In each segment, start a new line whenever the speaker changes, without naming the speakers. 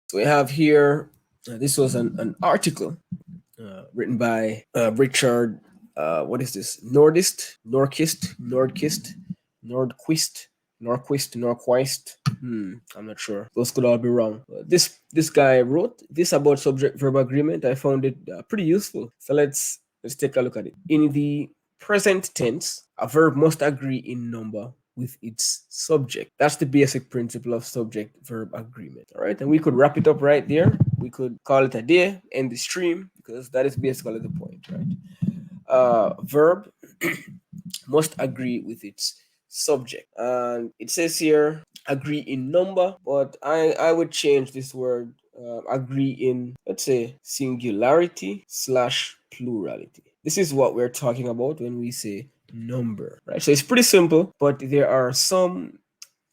So we have here, this was an article written by Richard, what is this? Norquist. I'm not sure. Those could all be wrong. This guy wrote this about subject-verb agreement. I found it pretty useful. So let's take a look at it. In the present tense, a verb must agree in number with its subject. That's the basic principle of subject-verb agreement. All right, and we could wrap it up right there. We could call it a day, end the stream, because that is basically the point, right? Verb must agree with its subject. And it says here, agree in number, but I would change this word agree in, let's say, singularity slash plurality. This is what we're talking about when we say number, right? So it's pretty simple, but there are some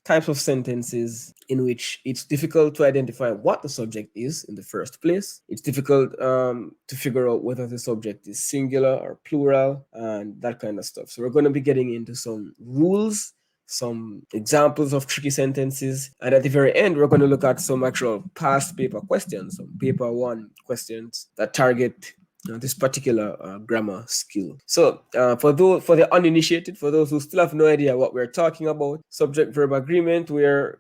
types of sentences in which it's difficult to identify what the subject is in the first place. It's difficult to figure out whether the subject is singular or plural and that kind of stuff. So we're going to be getting into some rules, some examples of tricky sentences, and at the very end, we're going to look at some actual past paper questions, some paper one questions that target this particular grammar skill. So, for the uninitiated, for those who still have no idea what we're talking about, subject verb agreement, we're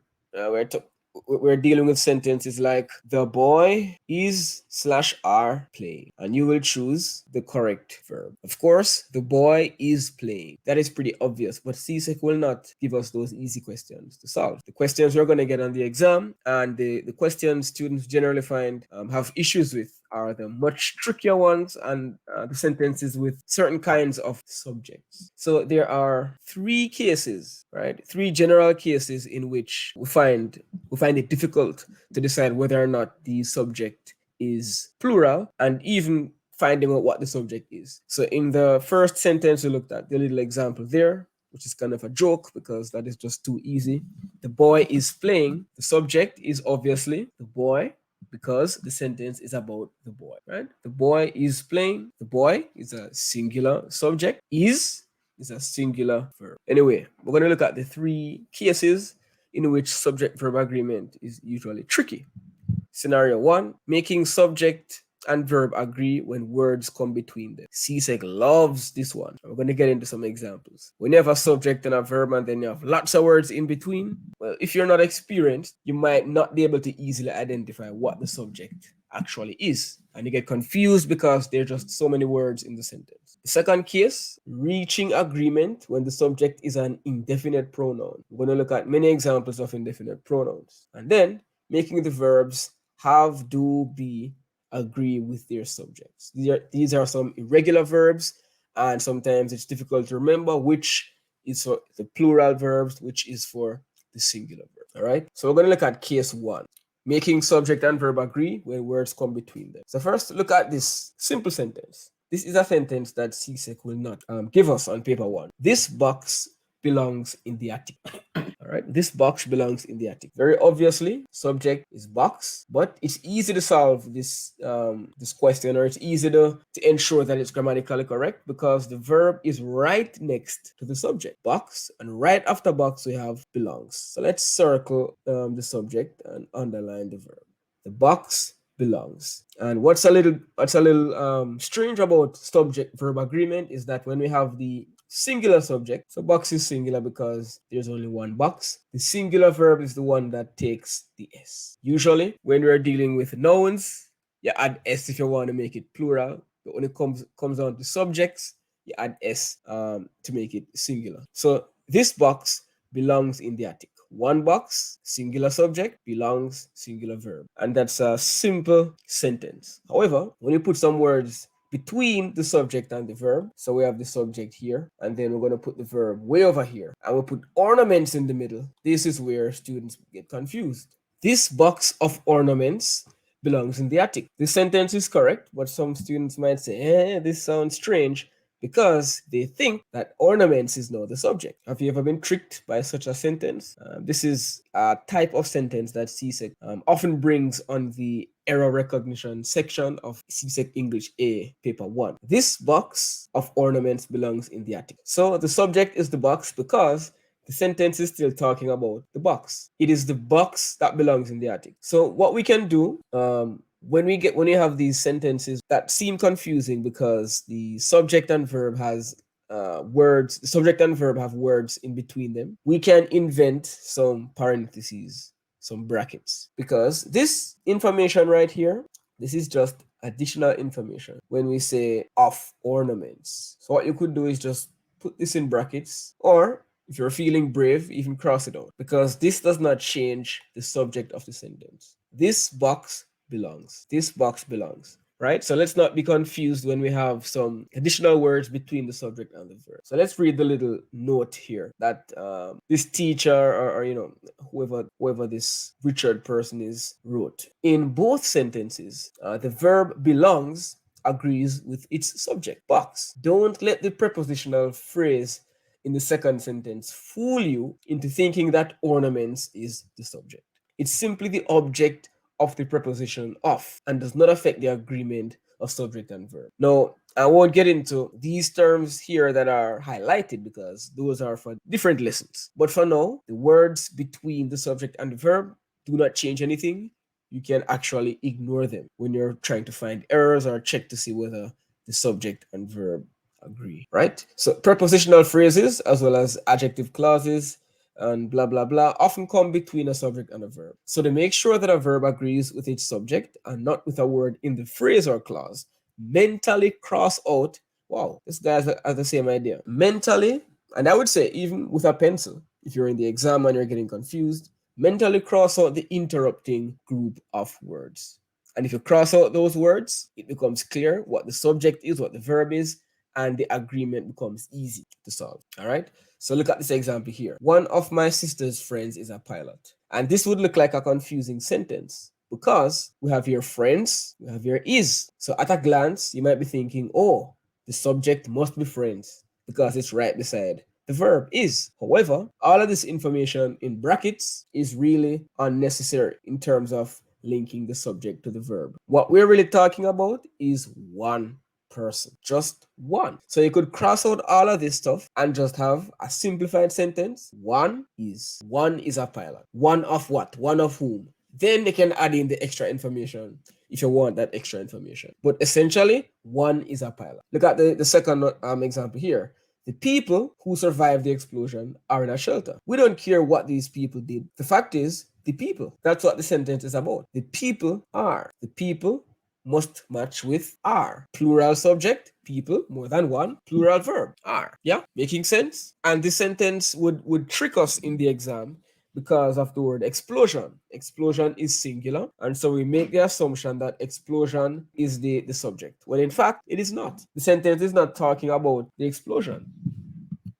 dealing with sentences like the boy is slash are playing, and you will choose the correct verb. Of course, the boy is playing. That is pretty obvious, but CSEC will not give us those easy questions to solve. The questions we're going to get on the exam and the questions students generally find have issues with are the much trickier ones and the sentences with certain kinds of subjects. So there are three cases, right? Three general cases in which we find it difficult to decide whether or not the subject is plural and even finding out what the subject is. So in the first sentence we looked at, the little example there, which is kind of a joke because that is just too easy. The boy is playing. The subject is obviously the boy because the sentence is about the boy, right? The boy is playing. The boy is a singular subject. Is a singular verb. Anyway, we're going to look at the three cases in which subject verb agreement is usually tricky. Scenario one, making subject and verb agree when words come between them. CSEC loves this one. We're going to get into some examples. When you have a subject and a verb and then you have lots of words in between, well, if you're not experienced, you might not be able to easily identify what the subject actually is. And you get confused because there are just so many words in the sentence. The second case, reaching agreement when the subject is an indefinite pronoun. We're going to look at many examples of indefinite pronouns. And then making the verbs have, do, be agree with their subjects. These are some irregular verbs, and sometimes it's difficult to remember which is for the plural verbs, which is for the singular verb. All right. So we're going to look at case one, making subject and verb agree when words come between them. So first, look at this simple sentence. This is a sentence that CSEC will not give us on paper one. This box belongs in the attic. All right, this box belongs in the attic. Very obviously, subject is box, but it's easy to solve this question, or it's easy to ensure that it's grammatically correct because the verb is right next to the subject, box, and right after box we have belongs. So let's circle the subject and underline the verb. The box belongs. And what's a little strange about subject verb agreement is that when we have the singular subject, so box is singular because there's only one box. The singular verb is the one that takes the S. Usually, when we're dealing with nouns, you add S if you want to make it plural. But when it comes down to subjects, you add S to make it singular. So this box belongs in the attic. One box, singular subject, belongs, singular verb. And that's a simple sentence. However, when you put some words between the subject and the verb, so we have the subject here, and then we're going to put the verb way over here, and we'll put ornaments in the middle. This is where students get confused. This box of ornaments belongs in the attic. This sentence is correct, but some students might say, this sounds strange, because they think that ornaments is now the subject. Have you ever been tricked by such a sentence? This is a type of sentence that CSEC often brings on the error recognition section of CSEC English A paper 1. This box of ornaments belongs in the attic. So the subject is the box because the sentence is still talking about the box. It is the box that belongs in the attic. So what we can do, when you have these sentences that seem confusing because the subject and verb has words, the subject and verb have words in between them, we can invent some parentheses, some brackets, because this information right here, this is just additional information when we say of ornaments. So what you could do is just put this in brackets, or if you're feeling brave, even cross it out, because this does not change the subject of the sentence. This box belongs. This box belongs. Right? So let's not be confused when we have some additional words between the subject and the verb. So let's read the little note here that this teacher or whoever this Richard person is wrote. In both sentences, the verb belongs agrees with its subject, box. Don't let the prepositional phrase in the second sentence fool you into thinking that ornaments is the subject. It's simply the object of the preposition of and does not affect the agreement of subject and verb. Now, I won't get into these terms here that are highlighted because those are for different lessons. But for now, the words between the subject and the verb do not change anything. You can actually ignore them when you're trying to find errors or check to see whether the subject and verb agree, right? So prepositional phrases as well as adjective clauses and blah blah blah often come between a subject and a verb. So to make sure that a verb agrees with its subject and not with a word in the phrase or clause, mentally cross out, wow, this guy has the same idea. Mentally, and I would say even with a pencil, if you're in the exam and you're getting confused, mentally cross out the interrupting group of words. And if you cross out those words, it becomes clear what the subject is, what the verb is, and the agreement becomes easy to solve. All right. So look at this example here. One of my sister's friends is a pilot. And this would look like a confusing sentence because we have here friends, we have here is. So at a glance, you might be thinking, oh, the subject must be friends because it's right beside the verb is. However, all of this information in brackets is really unnecessary in terms of linking the subject to the verb. What we're really talking about is one person, just one. So you could cross out all of this stuff and just have a simplified sentence. One is a pilot. One of what? One of whom? Then they can add in the extra information if you want that extra information. But essentially, one is a pilot. Look at the second example here. The people who survived the explosion are in a shelter. We don't care what these people did. The fact is, the people. That's what the sentence is about. The people are. The people must match with are. Plural subject, people, more than one. Plural verb, are. Yeah, making sense? And this sentence would trick us in the exam because of the word explosion. Explosion is singular, and so we make the assumption that explosion is the subject. Well, in fact, it is not. The sentence is not talking about the explosion.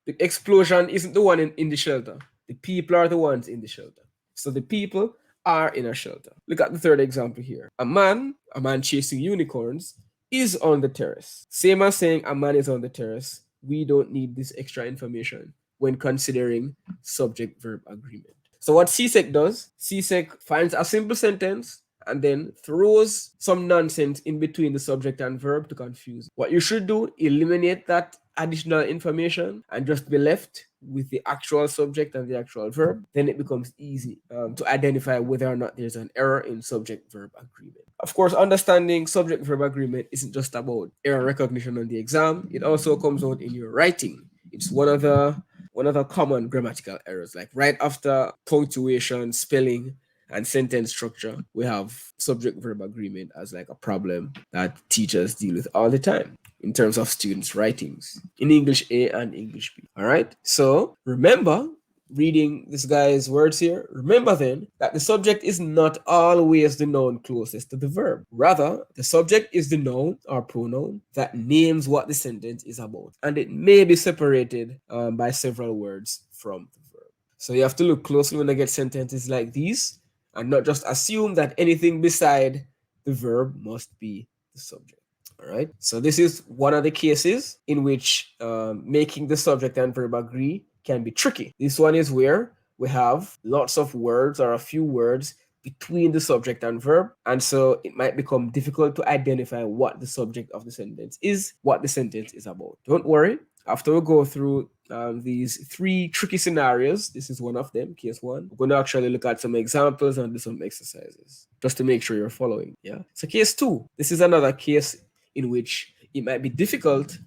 The explosion isn't the one in the shelter. The people are the ones in the shelter. So the people are in a shelter. Look at the third example here. A man chasing unicorns is on the terrace. Same as saying a man is on the terrace. We don't need this extra information when considering subject-verb agreement. So what CSEC does, CSEC finds a simple sentence and then throws some nonsense in between the subject and verb to confuse. What you should do, eliminate that additional information and just be left with the actual subject and the actual verb. Then it becomes easy to identify whether or not there's an error in subject-verb agreement. Of course, understanding subject-verb agreement isn't just about error recognition on the exam. It also comes out in your writing. It's one of the common grammatical errors, like right after punctuation, spelling, and sentence structure, we have subject verb agreement as like a problem that teachers deal with all the time in terms of students' writings in English A and English B. All right. So remember, reading this guy's words here, remember then that the subject is not always the noun closest to the verb. Rather, the subject is the noun or pronoun that names what the sentence is about, and it may be separated by several words from the verb. So you have to look closely when I get sentences like these and not just assume that anything beside the verb must be the subject. All right. So this is one of the cases in which making the subject and verb agree can be tricky. This one is where we have lots of words or a few words between the subject and verb, and so it might become difficult to identify what the subject of the sentence is, what the sentence is about. Don't worry, After we go through these three tricky scenarios, this is one of them, case one. We're going to actually look at some examples and do some exercises just to make sure you're following. Yeah. So case two, this is another case in which it might be difficult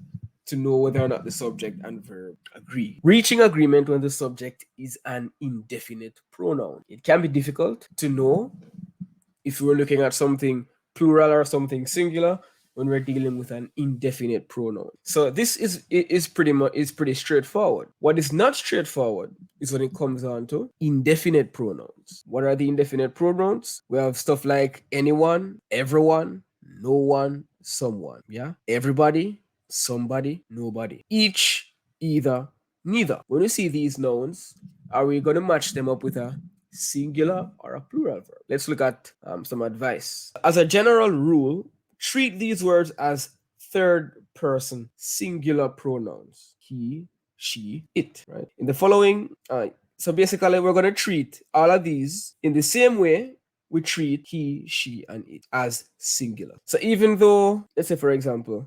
to know whether or not the subject and verb agree. Reaching agreement when the subject is an indefinite pronoun. It can be difficult to know if we're looking at something plural or something singular when we're dealing with an indefinite pronoun. So this is pretty straightforward. What is not straightforward is when it comes on to indefinite pronouns. What are the indefinite pronouns? We have stuff like anyone, everyone, no one, someone. Yeah, everybody, somebody, nobody. Each, either, neither. When you see these nouns, are we going to match them up with a singular or a plural verb? Let's look at some advice. As a general rule, treat these words as third person singular pronouns. He, she, it, right? In the following, so basically we're going to treat all of these in the same way we treat he, she, and it as singular. So even though, let's say for example,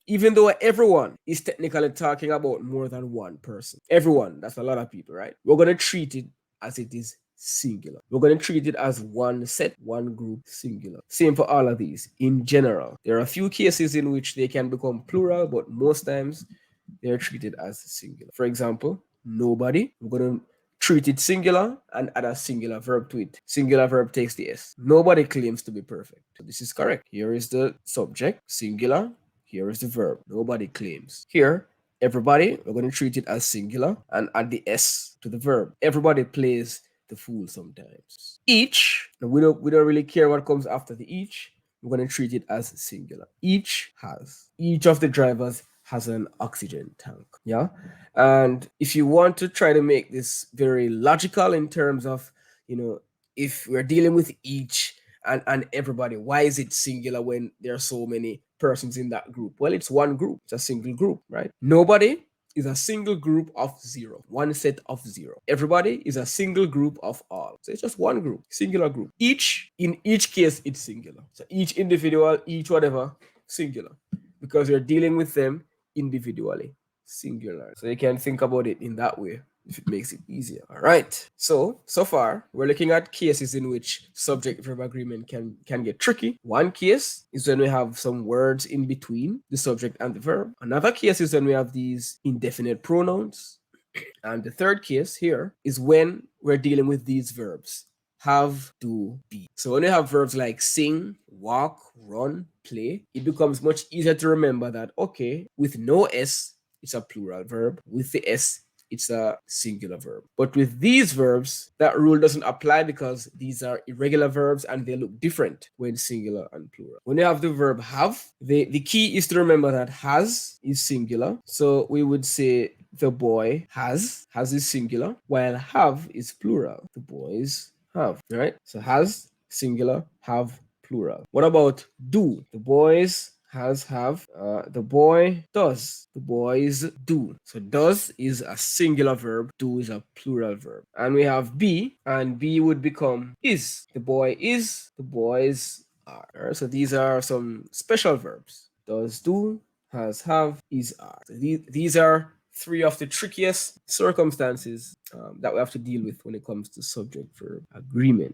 even though everyone is technically talking about more than one person, everyone, that's a lot of people, right? We're going to treat it as it is singular. We're going to treat it as one set, one group, singular. Same for all of these. In general, there are a few cases in which they can become plural, but most times they're treated as singular. For example, nobody. We're going to treat it singular and add a singular verb to it. Singular verb takes the S. Nobody claims to be perfect. So this is correct. Here is the subject, singular. Here is the verb. Nobody claims. Here, everybody, we're going to treat it as singular and add the S to the verb. Everybody plays the fool sometimes. Each, we don't really care what comes after the each. We're going to treat it as singular. Each has. Each of the drivers has an oxygen tank. Yeah. And if you want to try to make this very logical in terms of, if we're dealing with each and everybody, why is it singular when there are so many persons in that group? Well, it's one group. It's a single group, right? Nobody is a single group of zero, one set of zero. Everybody is a single group of all. So it's just one group, singular group. In each case, it's singular. So each individual, each whatever, singular. Because you're dealing with them individually, singular. So you can think about it in that way if it makes it easier. All right. So far, we're looking at cases in which subject-verb agreement can get tricky. One case is when we have some words in between the subject and the verb. Another case is when we have these indefinite pronouns. And the third case here is when we're dealing with these verbs. Have, do, be. So when you have verbs like sing, walk, run, play, it becomes much easier to remember that, okay, with no S, it's a plural verb. With the S, it's a singular verb. But with these verbs, that rule doesn't apply because these are irregular verbs and they look different when singular and plural. When you have the verb have, the key is to remember that has is singular. So we would say the boy has is singular, while have is plural. The boys have, right? So has, singular, have, plural. What about do? The boys have, the boy does, the boys do. So does is a singular verb, do is a plural verb. And we have be, and be would become is. The boy is, the boys are. Right? So these are some special verbs. Does, do, has, have, is, are. So these are three of the trickiest circumstances that we have to deal with when it comes to subject-verb agreement.